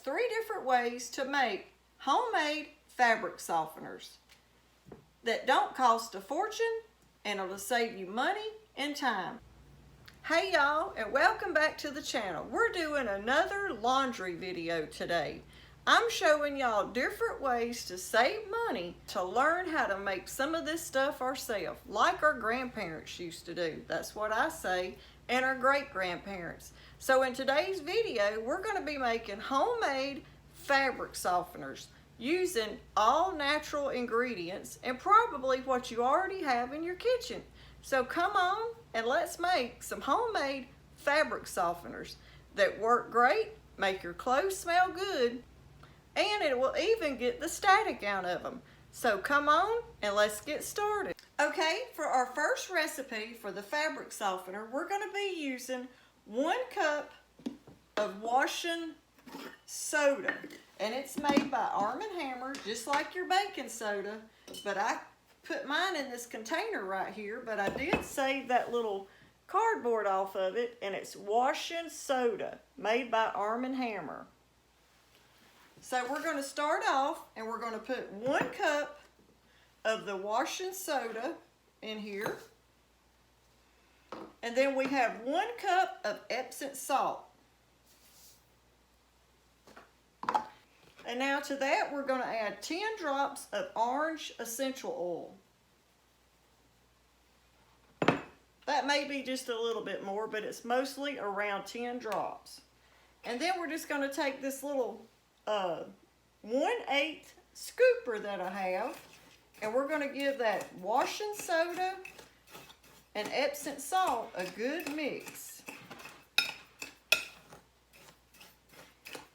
3 different ways to make homemade fabric softeners that don't cost a fortune and it'll save you money and time. Hey y'all, and welcome back to the channel. We're doing another laundry video today. I'm showing y'all different ways to save money to learn how to make some of this stuff ourselves, like our grandparents used to do. That's what I say, and our great-grandparents. So in today's video, we're going to be making homemade fabric softeners using all natural ingredients and probably what you already have in your kitchen. So come on and let's make some homemade fabric softeners that work great, make your clothes smell good, and it will even get the static out of them. So come on and let's get started. Okay, for our first recipe for the fabric softener, we're going to be using 1 cup of washing soda. And it's made by Arm & Hammer, just like your baking soda. But I put mine in this container right here, but I did save that little cardboard off of it, and it's washing soda, made by Arm & Hammer. So we're going to start off and we're going to put 1 cup of the washing soda in here. And then we have 1 cup of Epsom salt. And now to that we're going to add 10 drops of orange essential oil. That may be just a little bit more, but it's mostly around 10 drops. And then we're just going to take this little 1/8 scooper that I have, and we're going to give that washing soda and Epsom salt a good mix.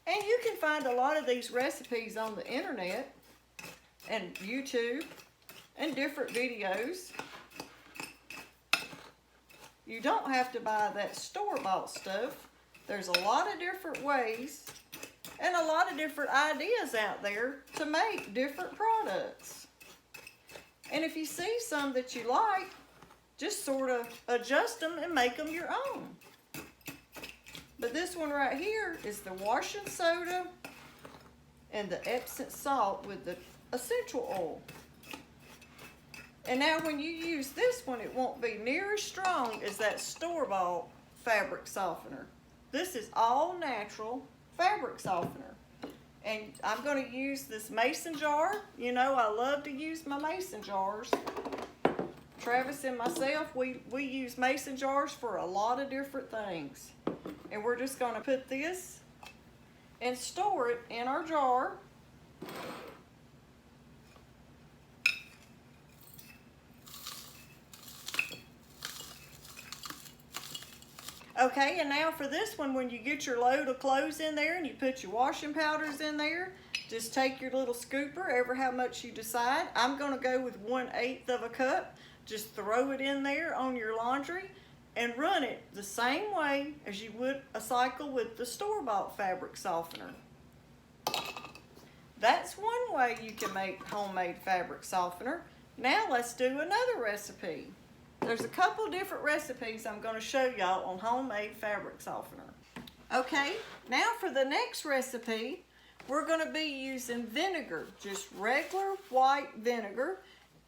And you can find a lot of these recipes on the internet and YouTube and different videos. You don't have to buy that store-bought stuff. There's a lot of different ways and a lot of different ideas out there to make different products. And if you see some that you like, just sort of adjust them and make them your own. But this one right here is the washing soda and the Epsom salt with the essential oil. And now when you use this one, it won't be near as strong as that store-bought fabric softener. This is all natural fabric softener. And I'm going to use this mason jar. You know, I love to use my mason jars. Travis and myself, we use mason jars for a lot of different things. And we're just going to put this and store it in our jar. Okay, and now for this one, when you get your load of clothes in there and you put your washing powders in there, just take your little scooper, ever how much you decide. I'm going to go with 1/8 of a cup. Just throw it in there on your laundry and run it the same way as you would a cycle with the store-bought fabric softener. That's one way you can make homemade fabric softener. Now let's do another recipe. There's a couple different recipes I'm going to show y'all on homemade fabric softener. Okay, now for the next recipe, we're going to be using vinegar, just regular white vinegar,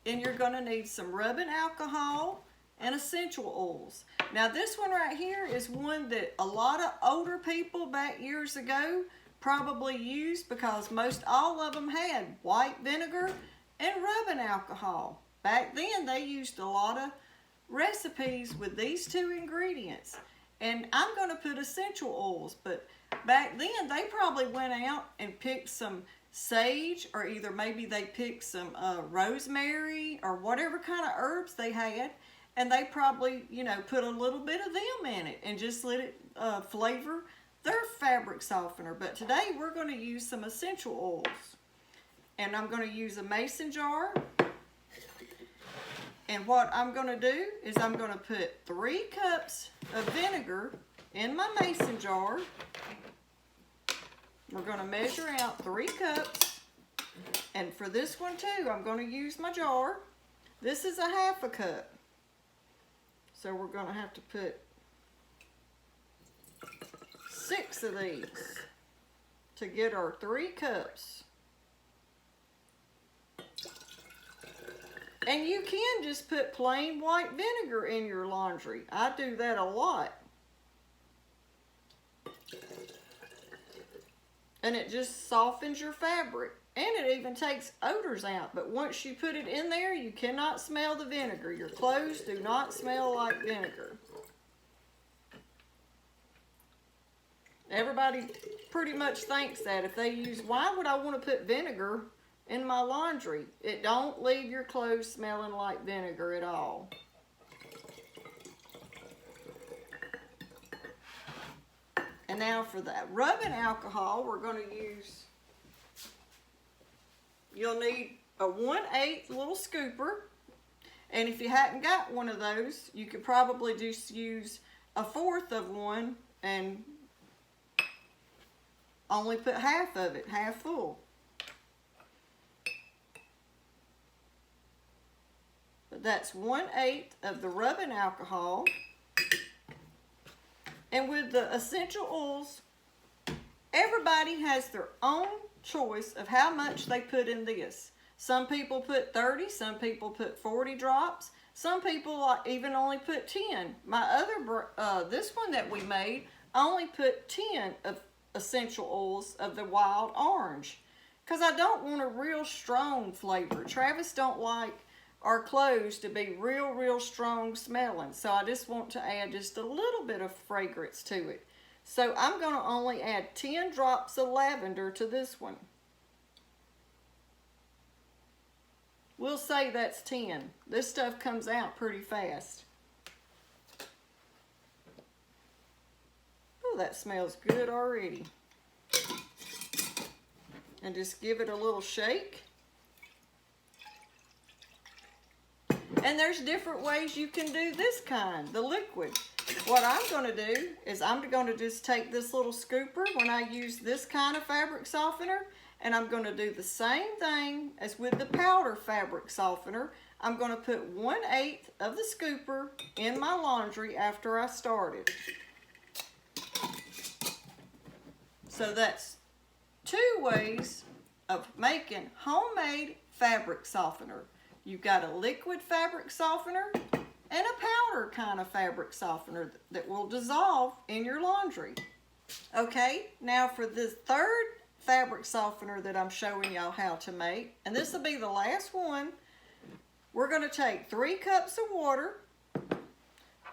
and you're going to need some rubbing alcohol and essential oils. Now this one right here is one that a lot of older people back years ago probably used because most all of them had white vinegar and rubbing alcohol. Back then they used a lot of recipes with these 2 ingredients. And I'm going to put essential oils, but back then they probably went out and picked some sage, or either maybe they picked some rosemary or whatever kind of herbs they had, and they probably, you know, put a little bit of them in it and just let it flavor their fabric softener. But today we're going to use some essential oils, and I'm going to use a mason jar. And what I'm going to do is I'm going to put 3 cups of vinegar in my mason jar. We're going to measure out 3 cups. And for this one too, I'm going to use my jar. This is a 1/2 cup. So we're going to have to put 6 of these to get our 3 cups. And you can just put plain white vinegar in your laundry. I do that a lot. And it just softens your fabric. And it even takes odors out. But once you put it in there, you cannot smell the vinegar. Your clothes do not smell like vinegar. Everybody pretty much thinks that if they use, why would I want to put vinegar in my laundry? It don't leave your clothes smelling like vinegar at all. And now for that rubbing alcohol, we're going to use, you'll need a 1/8 little scooper. And if you hadn't got one of those, you could probably just use 1/4 of one and only put half of it, half full. But that's 1/8 of the rubbing alcohol. And with the essential oils, everybody has their own choice of how much they put in this. Some people put 30, some people put 40 drops. Some people even only put 10. My other, this one that we made, only put 10 of essential oils of the wild orange. Because I don't want a real strong flavor. Travis don't like our clothes to be real strong smelling. So I just want to add just a little bit of fragrance to it. So I'm going to only add 10 drops of lavender to this one. We'll say that's 10. This stuff comes out pretty fast. Oh, that smells good already. And just give it a little shake. And there's different ways you can do this kind, the liquid. What I'm going to do is I'm going to just take this little scooper when I use this kind of fabric softener, and I'm going to do the same thing as with the powder fabric softener. I'm going to put 1/8 of the scooper in my laundry after I started. So that's 2 ways of making homemade fabric softener. You've got a liquid fabric softener and a powder kind of fabric softener that will dissolve in your laundry. Okay, now for this 3rd fabric softener that I'm showing y'all how to make, and this will be the last one, we're going to take 3 cups of water,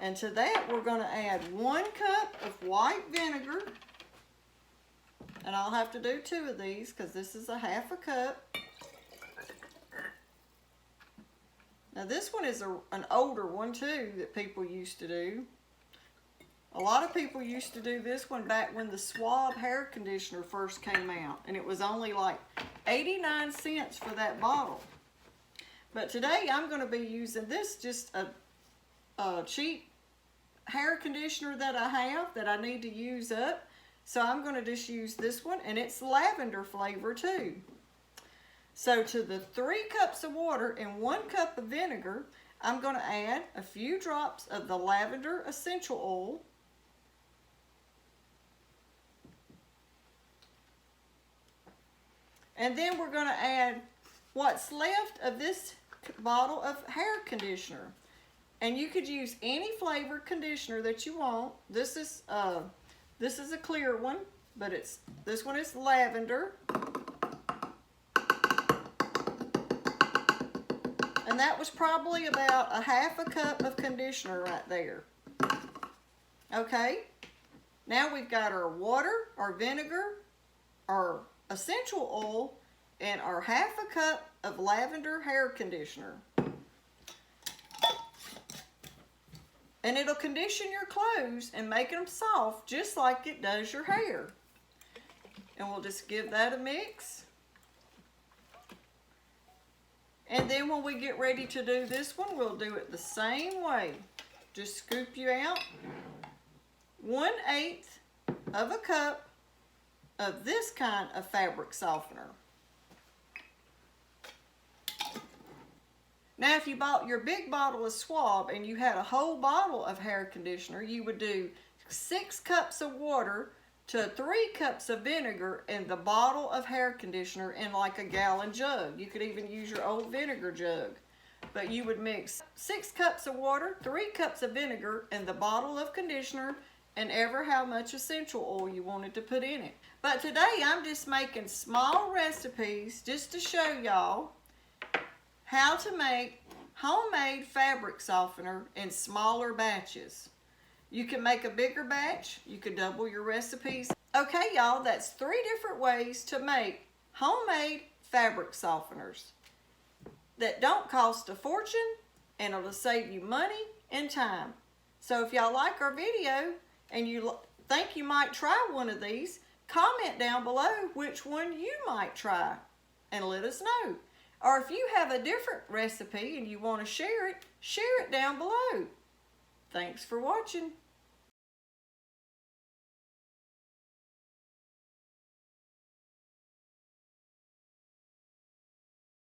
and to that we're going to add 1 cup of white vinegar, and I'll have to do 2 of these because this is a 1/2 cup. Now this one is an older one too that people used to do. A lot of people used to do this one back when the Swab hair conditioner first came out, and it was only like 89 cents for that bottle. But today I'm going to be using this, just a cheap hair conditioner that I have that I need to use up. So I'm going to just use this one, and it's lavender flavor too. So to the 3 cups of water and 1 cup of vinegar, I'm going to add a few drops of the lavender essential oil. And then we're going to add what's left of this bottle of hair conditioner. And you could use any flavored conditioner that you want. This is a clear one, but this one is lavender. And that was probably about a 1/2 cup of conditioner right there. Okay, now we've got our water, our vinegar, our essential oil, and our 1/2 cup of lavender hair conditioner. And it'll condition your clothes and make them soft just like it does your hair. And we'll just give that a mix. And then when we get ready to do this one, we'll do it the same way. Just scoop you out 1/8 of a cup of this kind of fabric softener. Now if you bought your big bottle of Swab and you had a whole bottle of hair conditioner, you would do 6 cups of water to 3 cups of vinegar in the bottle of hair conditioner in like a gallon jug. You could even use your old vinegar jug. But you would mix 6 cups of water, 3 cups of vinegar in the bottle of conditioner, and ever how much essential oil you wanted to put in it. But today I'm just making small recipes just to show y'all how to make homemade fabric softener in smaller batches. You can make a bigger batch, you can double your recipes. Okay y'all, that's 3 different ways to make homemade fabric softeners that don't cost a fortune and it'll save you money and time. So if y'all like our video and you think you might try one of these, comment down below which one you might try and let us know. Or if you have a different recipe and you want to share it down below. Thanks for watching.